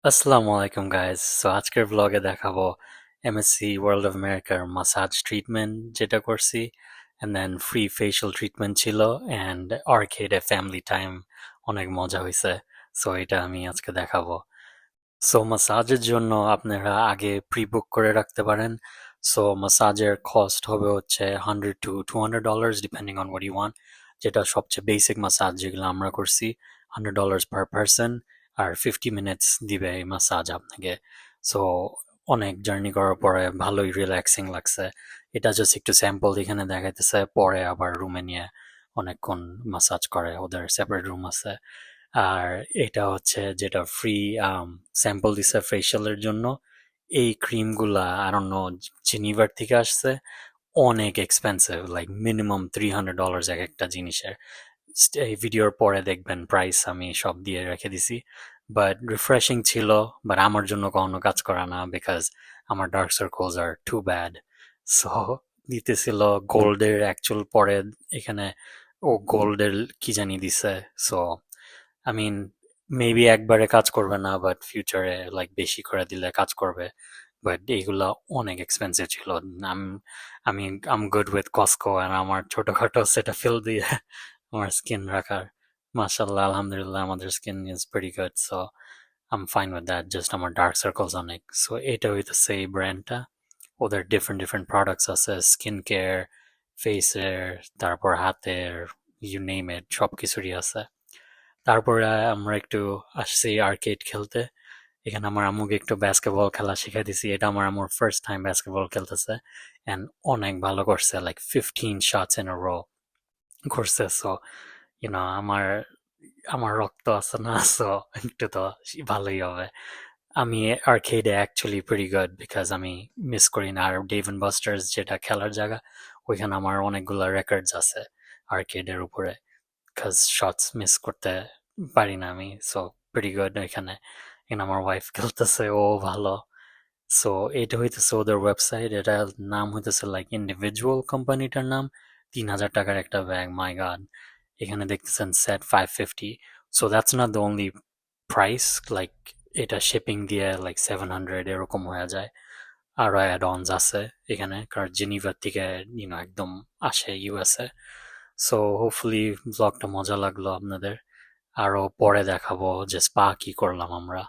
আসসালামু আলাইকুম guys. So আজকের ব্লগে দেখাবো এমএসসি ওয়ার্ল্ড অফ আমেরিকার মাসাজ ট্রিটমেন্ট যেটা করছি, and then free facial treatment ছিল, অ্যান্ড আর্কেডে ফ্যামিলি টাইম অনেক মজা হয়েছে। সো এটা আমি আজকে দেখাবো। সো মাসাজের জন্য আপনারা আগে প্রি বুক করে রাখতে পারেন। সো মাসাজের কস্ট হবে হচ্ছে $100 to $200 depending on what you want. যেটা সবচেয়ে বেসিক মাসাজ যেগুলো আমরা করছি, $100 পার পারসন, আর 50 মিনিটস দিবে এই মাসাজ আপনাকে। সো অনেক জার্নি করার পরে ভালোই রিল্যাক্সিং লাগছে। এটা জাস্ট একটু স্যাম্পল এখানে দেখাইতেছে, পরে আবার রুমে নিয়ে অনেকক্ষণ মাসাজ করে, ওদের সেপারেট রুম আছে। আর এটা হচ্ছে যেটা ফ্রি স্যাম্পল দিছে ফেশিয়ালের জন্য। এই ক্রিমগুলা আই ডোন্ট নো জেনিভার থেকে আসছে, অনেক এক্সপেন্সিভ, লাইক মিনিমাম $300 এক একটা জিনিসের। এই ভিডিওর পরে দেখবেন প্রাইস আমি সব দিয়ে রেখে দিছি। বাট রিফ্রেশিং ছিল, বাট আমার জন্য কখনো কাজ করা না, বিকজ আমার ডার্ক সার্কলস আর টু ব্যাড। সো দিতেছিল গোল্ডের অ্যাকচুয়াল, পরে এখানে ও গোল্ডের কি জানি দিছে। সো আই মিন মেবি একবারে কাজ করবে না, বাট ফিউচারে লাইক বেশি করে দিলে কাজ করবে। বাট এইগুলা অনেক এক্সপেন্সিভ ছিল। আম- আমি আম গুড উইথ কস্কো, আর আমার ছোটখাটো সেটা ফিল দিয়ে আমার স্কিন রাখার। মাশাল্লাহ, আলহামদুলিল্লাহ, আমাদের skin is very good. So I'm fine with that. Just আমার ডার্ক সার্কলস অনেক। সো এটা হইতেছে এই ব্র্যান্ডটা। ওদের ডিফারেন্ট ডিফারেন্ট প্রোডাক্টস আছে, স্কিন কেয়ার, ফেসের, তারপর হাতের, ইউ নেম ইট, সব কিছুরই আছে। তারপরে আমরা একটু আসছি আর্কেড খেলতে। এখানে আমার আম্মুকে একটু বাস্কেটবল খেলা শিখাই দিছি। এটা আমার আম্মুর ফার্স্ট টাইম বাস্কেটবল খেলতেছে, অ্যান্ড অনেক ভালো করছে, like 15 shots in a row করছে। সো আমার আমার রক্ত আছে না, সো একটু তো ভালোই হবে। আমি আর্কেডে অ্যাকচুয়ালি প্রিটি গুড, বিকজ আমি মিস করি না। আর ডেভ এন্ড বাস্টার্স যেটা খেলার জায়গা, ওইখানে আমার অনেকগুলো রেকর্ডস আছে আর্কেডের উপরে, বিকজ শটস মিস করতে পারি না আমি। সো প্রিটি গুড এখানে। এখানে আমার ওয়াইফ খেলতেছে, ও ভালো। সো এটা হইতেছে ওদের ওয়েবসাইট। এটার নাম হইতেছে লাইক ইন্ডিভিজুয়াল, কোম্পানিটার নাম। $3,000 একটা ব্যাগ, মাই গড। এখানে দেখতেছেন set 550। So that's not the only price, like এটা শিপিং দিয়ে লাইক 700 এরকম হয়ে যায়। আরো অ্যাড অনস আছে এখানে, কারণ জেনিভার থেকে একদম আসে ইউএসএ। সো হোপফুলি ব্লগটা মজা লাগলো আপনাদের। আরো পরে দেখাবো যে স্পা কি করলাম আমরা।